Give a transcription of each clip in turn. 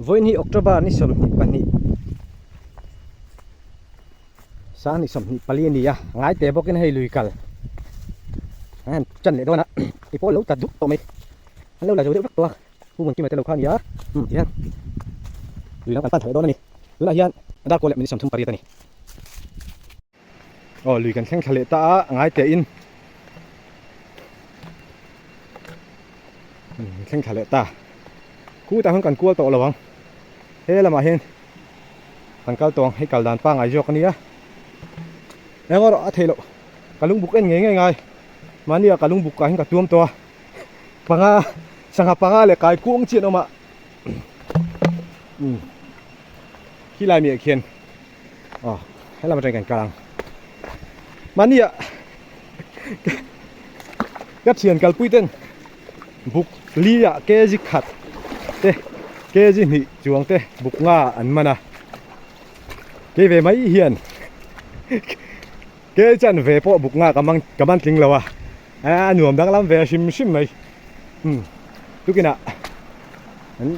voi ni October ni som ni pani sa ni som ni pali ni ya ngai te bokin hei lui kal an chân le dona ipo lo ta duk to mai an lo la jo de to hu mun ki mai te lo khan ya hian lui la kan tan thoi dona ni la hian dar ko le mi som thum pari ta ni lui kan thleng thale ta ngai te in thleng thale ta ku ta hang kan kual to lawang he lama hen kan kal tong he kal dan pa ngai jok ania engor a thelo kalung buk en nge ngai mania kalung buk ka hin ka tuam to panga sanga panga le kai kuang chin oma khi lai mi khen he lama trai kan kalang mania gat thian kal puiten buk lia ke ji khat te ke ji ni chuang te buk nga an mana ke ve mai hian ke chan ve po buk nga kamang tling lawa nuam dang lam ve sim mai tukina an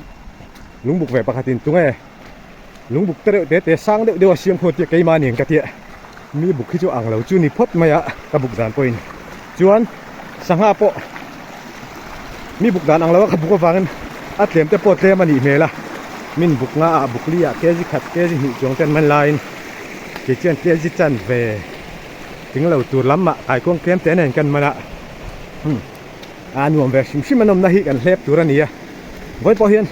lung buk ve pakhatin tunge lung buk te sang de siam pho ti ke ma ning ka ti mi buk khi chu ang lo chu ni phot maya ka buk dan point chuan sanga po mi buk dan ang lawa ka buk wangin atlem te po tlem ani mela min buk nga buk lia ke ji khat ke ji ni chuang ten man line ke chen ke ji chan ve ting lo tur lamma ai kong kem te nen kan mana nuam ve sim manom na hi kan hlep tur ania voi po hian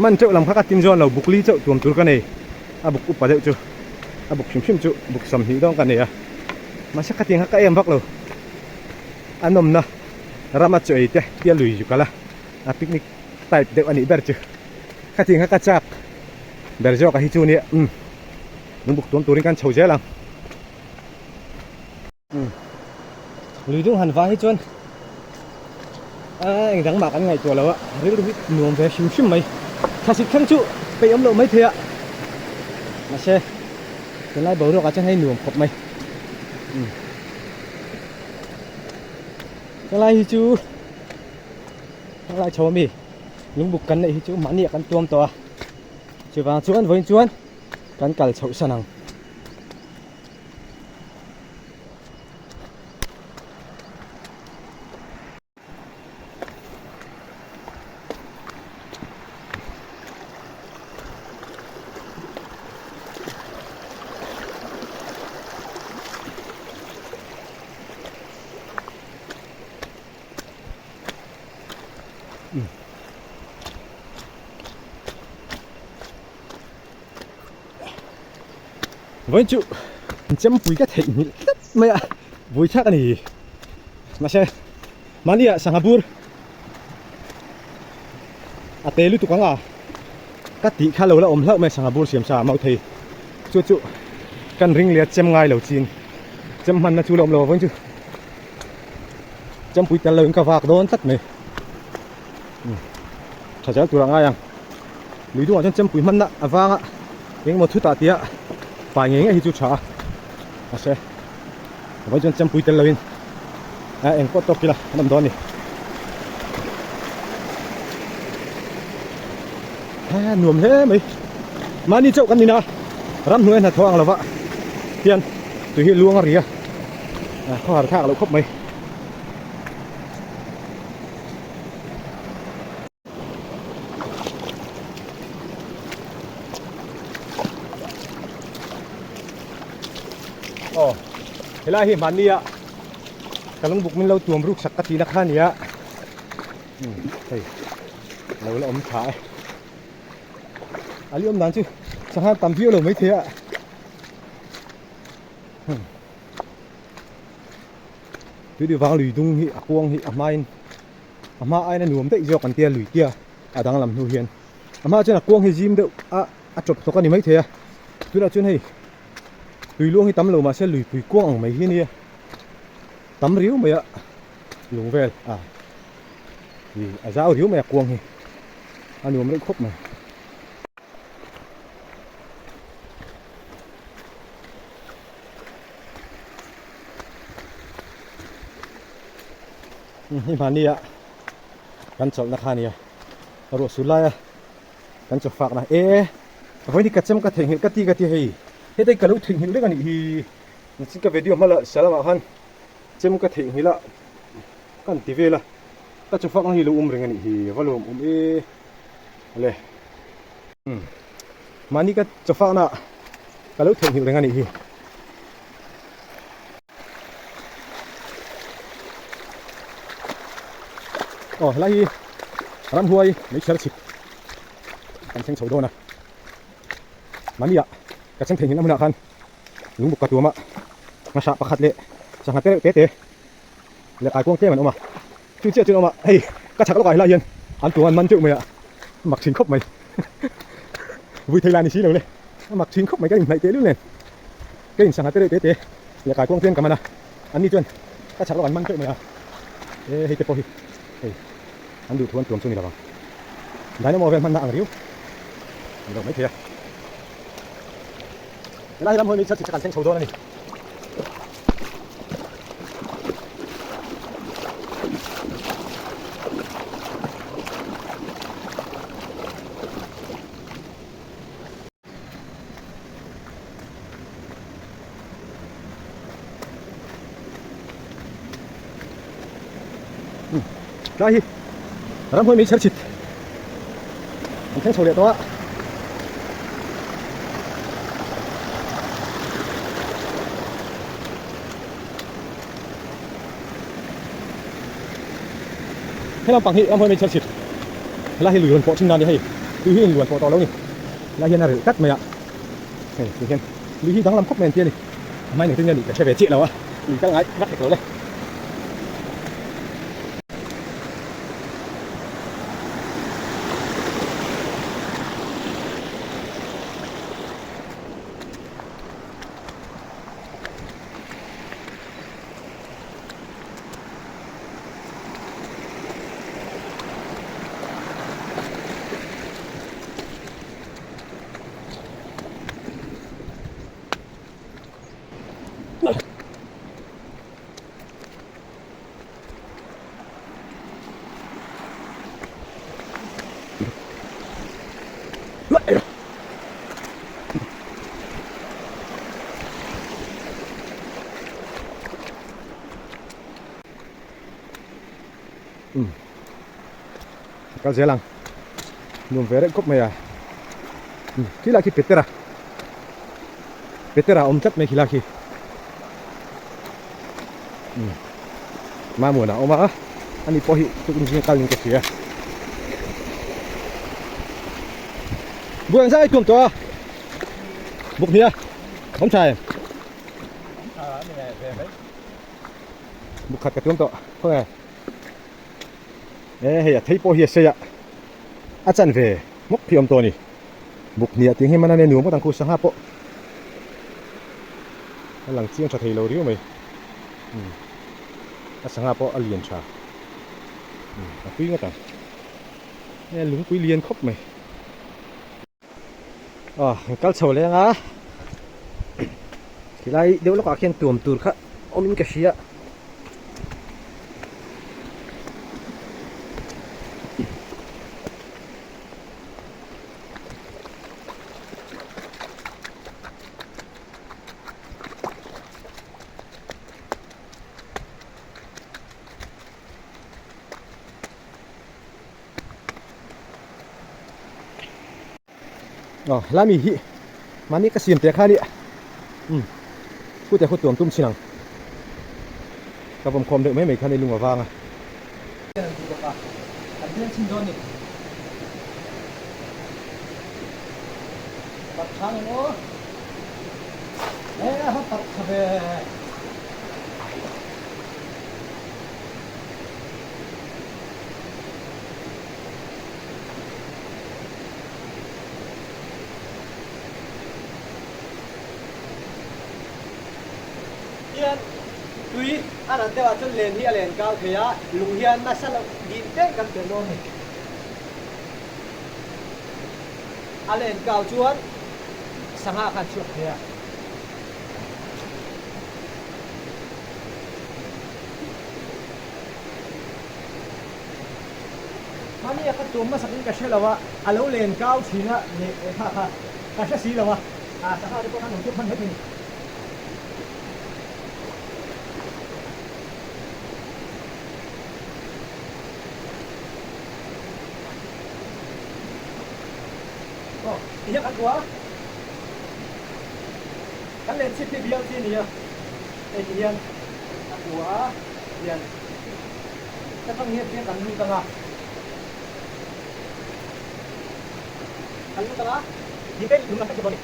man chau lam khaka tin zon lo buk li chau tuam tur ka nei a buk upa deu chu a buk sim chu buk sam hi dong ka nei a ma sa ka ting ka em bak lo anom na rama choi te tia lui ju kala a picnic type deu ani ber chu ka ting ka chak ber jo ka hi chu ni nun buk tuam turin kan chho je lang lui dung han va hi chuan anh dang mak an ngai to lo a ril ri nuam ve sim mai thasik khang chu pe om lo mai thea ma se cái lai bầu ro ka chen hai nuam khop mai cái lai hi chu cái lai chho mi lung buk kan nei hi chu mani kan tuam to chu wang chuan voin chuan kan kal chho sanang với chú chấm bùi cái thịnh mày ạ bùi chắc này mà xe mania Singapore tê lu tụ quăng cắt tí khá lâu là ôm lợn mày Singapore xiêm xà mau thầy chú căn ring liệt chấm ngay lẩu chín chấm hắn là chú lồng lò với chú chấm bùi tê lớn cả vạc đón tất mày thật ra tụ là ngay à lý do là chấm bùi mặn ạ vang ạ những một thứ tạ tía phải nghe hi chu cha à se với chân chăm pui tên lên em có tóc kìa nằm đó nè nuông thế mày mà đi chậu cái gì nào rắm nuôi là thoáng là vợ tiền tụi hiện luôn à có hạt thác là khóc mày thế là hiện bản đi ạ cả lông bục mình lâu tuồng rút sặc cái tí nát khan nhá đây lâu là ấm thái ali ấm đàn chứ sang hai tầm phiêu là mấy thế ạ tôi đi vào lùi tung hi quang hi mai ai nên nuông tệ do còn tia lùi kia đang làm nuôi hiền mai trên là quang hi gym đâu chụp số con đi mấy thế tôi là chuyên hay lùi luôn thì tắm lầu mà sẽ lùi quỳ quăng ở mấy cái này tắm riếu mày ạ lùng về thì giáo riếu mày quăng thì ăn uống nó khóc màนี่มานี่อ่ะกันสอบนักข่าวนี่อ่ะรถสุดไล่อ่ะ kan cho fak na hoi ni kachem ka theng ka ti hei he dai ka lo theng hil le ka ni hi ni chi ka video mala salama khan chem ka theng hila kan ti vela ka cho fak na hi lo ring ani hi valom le mani ka cho fak na ka lo theng hil ring ani hi lai ram huai mấy char chip kan theng chho do na mani ya ka cheng theng hil amuna khan lung buk ka tu ma nga sa pakhat le sa nga te le kai kwang te man oma chu che chu oma hei ka chak lo kai la hian an tu an man chu mai a mak thin khop mai vui thai la ni si lo le mak thin khop mai ka nai te lu len ke in sa nga te le kai kwang ten ka mana an ni chuan ka chak lo an man chu mai a hei te po hi hei an du thuan tuam chu ni la ba dai no mo ven man na ang riu lo mai thia lai ram hoi mi chat kan theng chho do na ni lai ram hoi mi char chit kan theng chho le to a thế làm bằng hệ em hơi mình chật chịt là hiện lùi po chim nan đi hay lùi hiện lùi po to lâu nè là hiện là cắt mày ạ này hiện lùi hiện đang làm khóc mền kia này mai này tự nhiên bị xe về chị nào á lùi các ngái bắt được rồi đây cái dễ lăng nhung về đấy cốc mày à khi là khi petera om chất mày khi là khi mà mùa nào mà anh đi po hi tôi cũng chưa cao những cái gì buồn ra chuồng to bục nia không xài bục khát cái chuồng to thôi à hay thấy po hi xây à chân về mốc thì ông to nè bục nia tiếng hay mà nên nuông có thằng cô sang hấp po lần chiên cho thầy lâu điếu mày sang hấp po alien cha quý nghe ta lúng quý liên khóc mày cái sầu lên á thì lại nếu nó có khen tuồng tuột khác ôm cái gì á lá mì hi mà ní cái xiêm tiệt khai đi cứ tiệt khốt tuồng tum xinang các bom khom đợi mấy khai đi lùng vào vang à tuy anh ăn theo chân lên hi lên cao thế á lùng hiền mà sao đi tết cầm tiền luôn này anh lên cao chuột sang hạ khăn chuột thế à mani ka tum ma sakin ka shelawa alo len kau thina ne kha kha ka sha si lawa sa ha de ko kan tu phan he iya kan gua kan len sip biar sini ya iyan gua iyan kita kan hiat dia kan lu tengah di pen rumah kita balik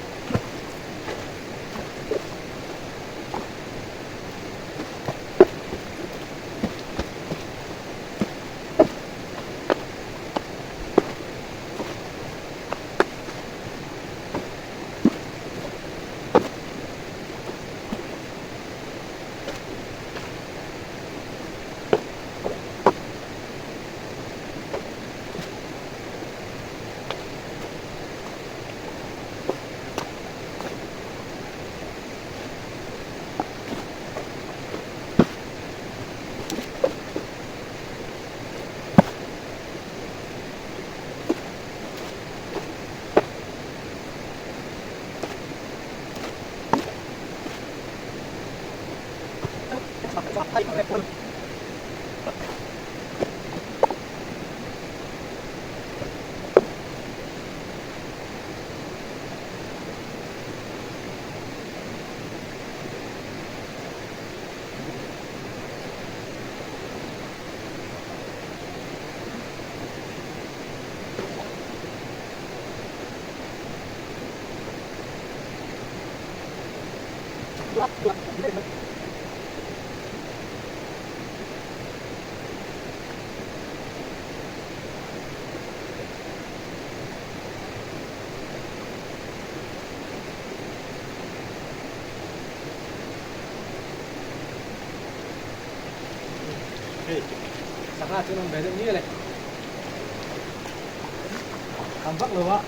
saka cho nó về như này làm vắt luôn á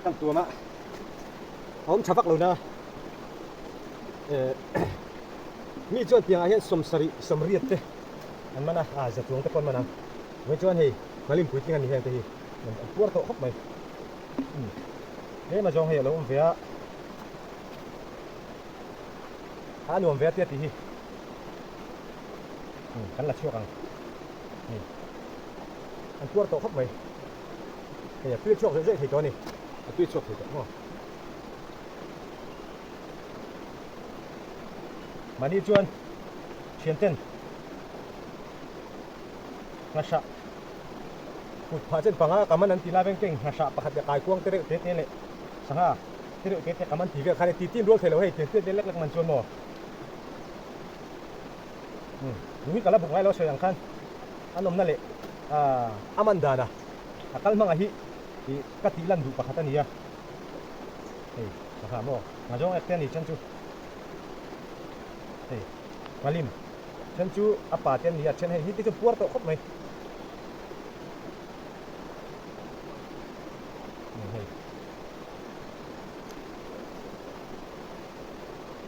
làm tua mà không chả vắt luôn nè mi chuan piang hian somriat te an mana za tuang te kon mana we chuan hei malim pui ting an hian te hi an puar to khop mai he ma jong hei lo um vea nuam vea te ti hi kan la chuak ang an puar to khop mai hei tui chuak zai thei to ni tui chuak thei to mo mani chuan thian ten ngasha put pha chen panga kaman an tila beng teng ngasha pakhat ya kai kuang tere te te le sanga tere te te kaman ti ve khare ti tin rol thelo hei te te lek lek man chuan mo ni kala buk ngai lo so yang khan anom na le amandana akal manga hi ti katilan du pakhat ania hei sanga mo ngajong ek ten ni chen chu malim chân chú apa tiền lihat chân hay hít cái puar to khóc mày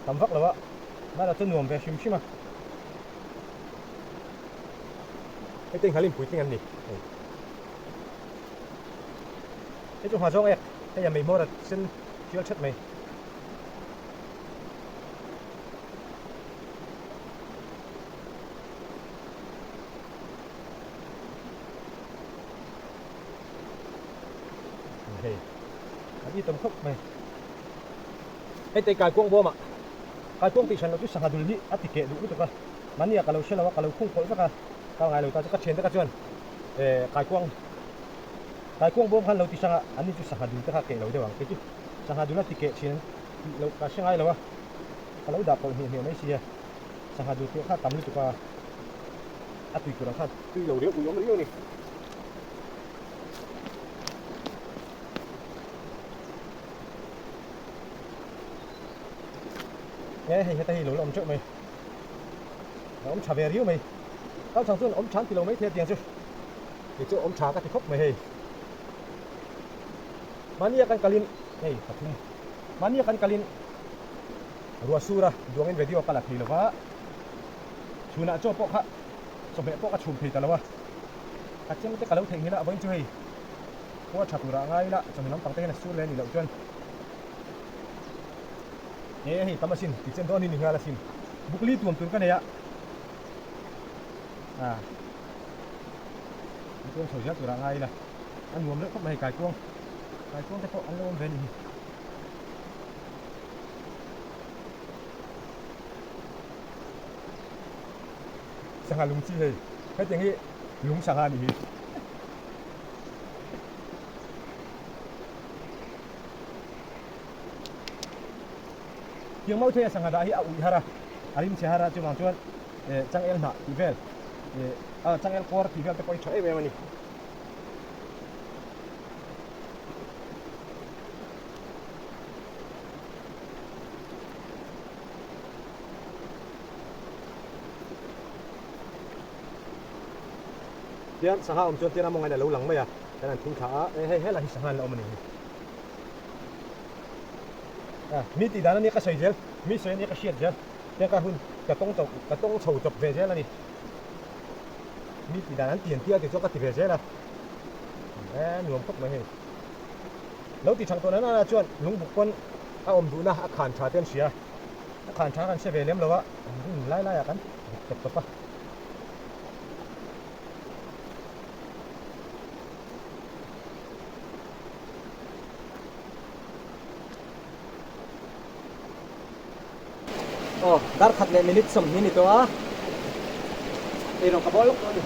tầm vắt là vợ nó là chân nuông về xìm xìm mà cái tên Halim bụi tiếng anh đi cái chỗ hòa giống em cái nhà mình mua là xin chưa chất mày đi tầm khóc mày cái tay cài cuông vô mà cài cuông thì sản lượng chút sang hạt đi ắt thì kệ đủ được cơ mà nia kalau xe là kalau khung cối các kalau ngày đầu ta sẽ cắt chén các chuyện cài cuông vô khăn lâu thì sang anh đi chút sang hạt đi các kệ lâu đấy cái chứ sang hạt là thì kệ chén lâu cả sang ai lâu à kalau đạp còn hiểu mấy gì sang hạt thì khác tắm đi tụi ắt tùy của nó khác tùy lâu đấy tùy ông đấy này nghe hay tay lối ông chỗ mày ông trả về riu mày tao chẳng ông chán thì lâu mấy tiền chứ thì chỗ ông trả các thì khóc mày hay mania kan kalin hey patung mania kan kalin ruasura duangin video kala thilo wa chuna cho pok ha so me pok ka chum thei talawa cắt chân cái lâu thành như là vẫn chưa qua chặt ra ngay là trong nắm bằng tay là xuống lên thì lâu chân nhé thì tao mà xin thì chân đó đi nửa là xin bục ly tuồng cái này ạ à tuồng sầu giác ra ngay là ăn uống nữa không mày cài cuông cái phố ăn luôn về đi sang hà lúng chi hề cái tiếng ấy lúng sang hà đi tiếng mau thuê sang hà đã hi ui hara alim se hara cuma cuman chang el na tivel chang el core tivel te koi choi be mani tiyan sang ha cuman tiyan mo ngai lâu lang mai à cái này thung khá hay là sang hà lâu mani mi ti dana ni ka sai gel mi sai ni ka shiat gel ya ka hun ka tong chou chop ve gel ani mi ti dana tiền tia ke cho ka ti ve gel la nuam khop mai he lo ti chang to na na chuan lung buk kon a om du na a khan tha ten sia a khan tha kan se ve lem lo wa lai lai a kan top top pa oh dar khat le minute som ni to a e ro ka bol ko ni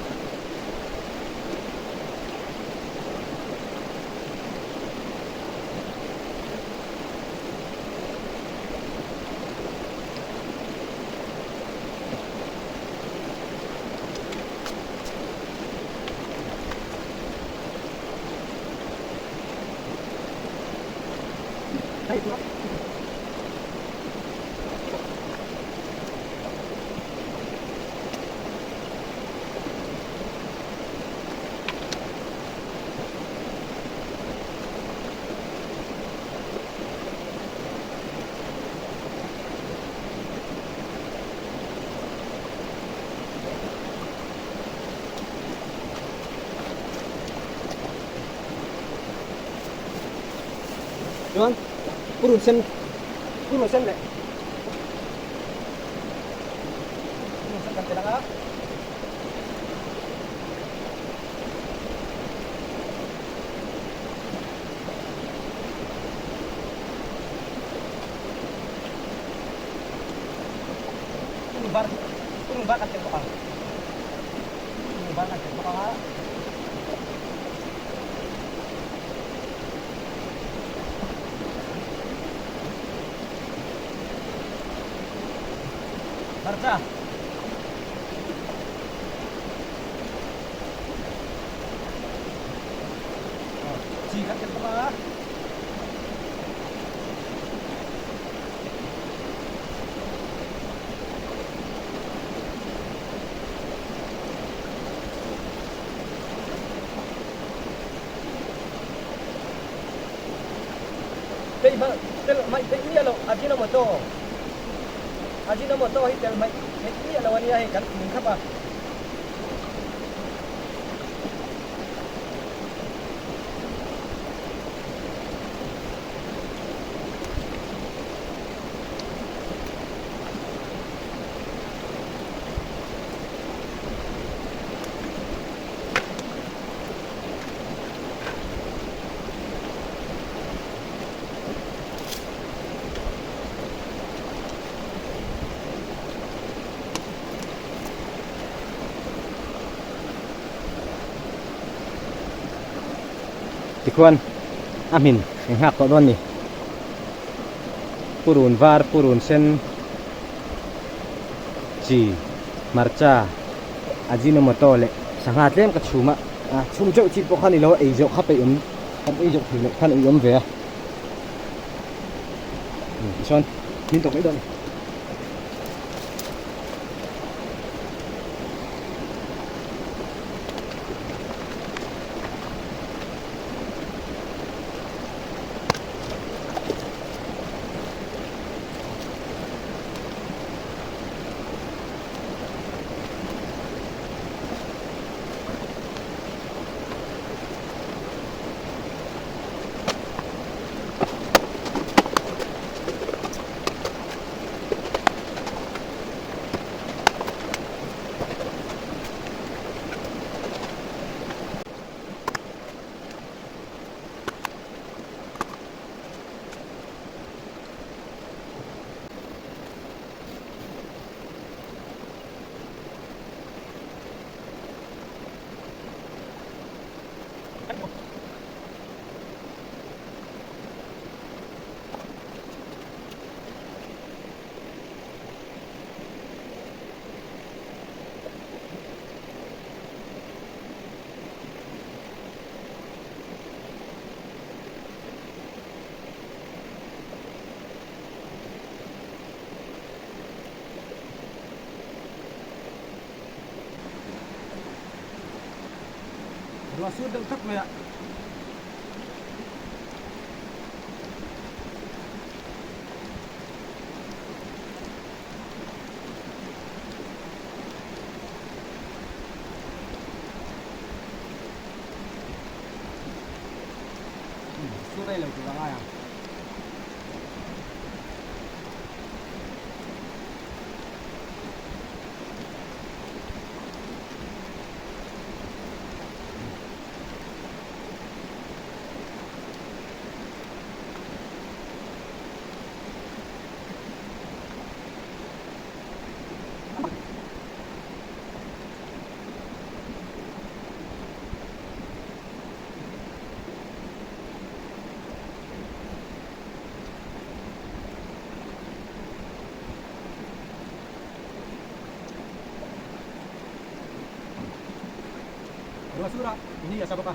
hay lắm Juan, purun sen deh. Purun sen kan telang purun bar kan telang purun bar kan telang Marcha. Sikat kan pa. Tel mai ini lo Ajinomoto. Ajinomoto hi tel mai ini lawan dia kan mungkap ah. Tikuan amin yang hak kok don ni purun var purun sen ji marcha ajinomoto le sangat lem ka chuma chum chau chi po khan ni lo ei jo kha pe ei jo thile khan ei ve son min to cái don rùa suốt đựng thấp mày ạ suốt đây là của ai à rùa suốt đó ini ya sao apa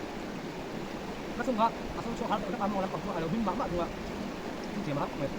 langsung nggak langsung soal udah kamu orang waktu ada bim mama juga ini maaf mày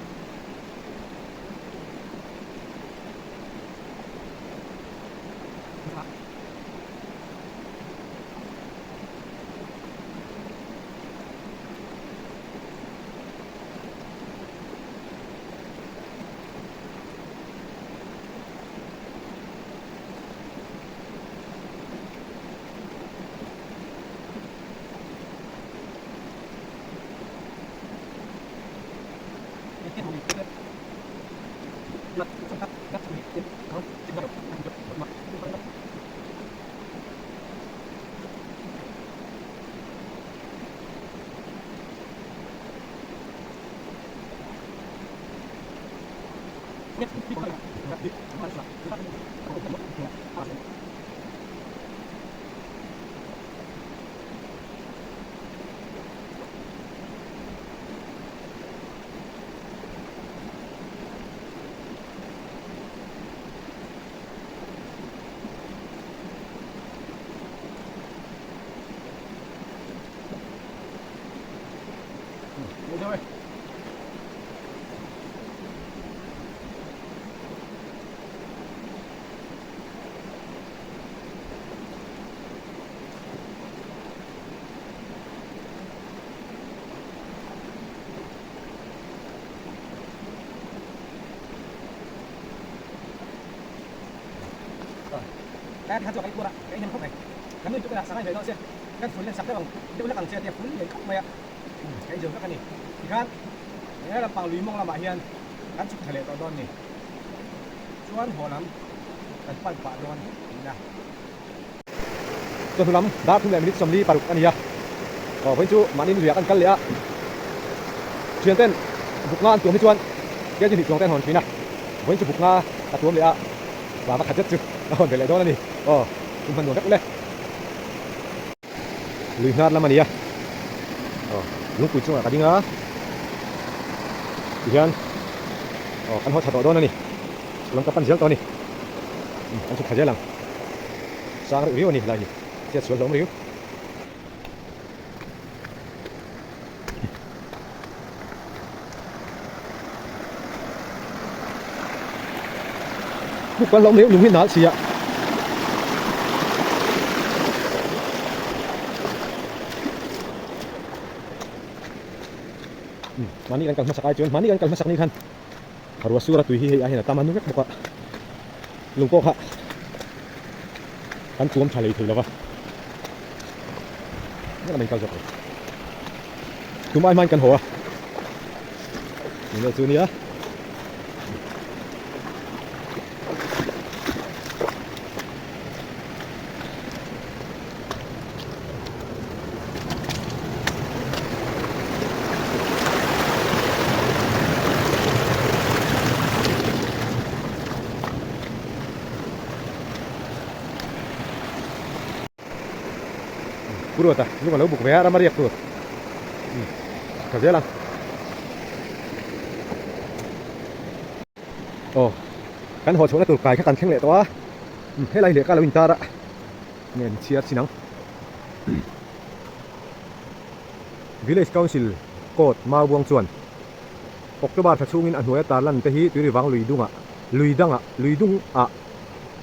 rồi cái hắn cho cái cua ạ cái nhân khúc này gắn lên chỗ cái sáng nay về nó xem cái phun lên sập cái bằng chỗ nó bằng xe tiệp phun lên khúc mày ạ cái giường các này thì khác thế là bằng lý mong là bà hiền gắn chụp thể lệ tao đòn này chuan hồ lắm cái pan phá đòn nè cho lắm đã cũng lại mình xong đi paruk anh ya với chú mà đi luyện ăn cắn lẽ chuyên tên bục ngan tuồng đi chuan cái gì thì tuồng tên hòn phí nè với chú bục nga cả tuồng lẽ và bắt chất chứ hòn thể lệ đó là gì chúng mình nuôi đất lên lùi nát lắm anh ya lúc cuối chung là cái gì nữa thì anh ăn hoa chặt đó nè lần các bạn giang to nè anh chụp thấy lắm sang review nè là gì sẽ xuống giống review một con lông nếu đúng như nó xì ạ mani kan kalmasak ay chun mani kan kalmasak ni kan harwa sura tu hi ay na taman nungek buka lungko ha kan tuom thalei thei lawa ni mai kal jok tumai man kan ho ni chu ni a puro ta lu kalau buku ya ramai puro kerja lang kan ho chona tur kai kan kheng le to he lai le ka lo in ta ra nen chia sinang village council court ma buang chuan October thachungin an huya tarlan te hi tui wang luidanga luidung a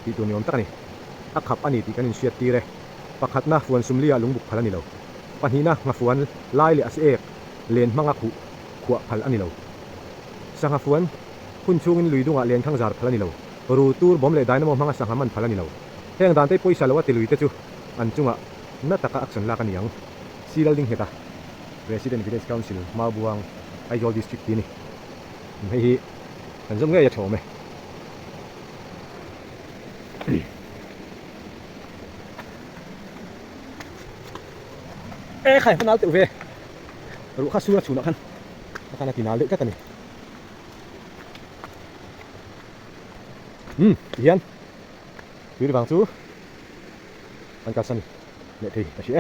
ti tu niom takani akhap ani ti kanin siat ti re pakhat na fuan sumlia lungbuk phal ani lo panhina nga fuan lai le as ek len manga khu khuwa phal ani lo sanga fuan hun chungin luidunga len thang zar phal ani lo ru tur bom le dynamo manga sanga man phal ani lo heng dan te poisa lo ati luite chu an chunga na taka action la kaniang silal ding heta President Village Council Mabuang Aizawl District ni hei kan zom nge ya thome khai fanal te ve ru kha sura chuna khan kana tinal le ka tani hian pir bang chu an ka san le thei ta shi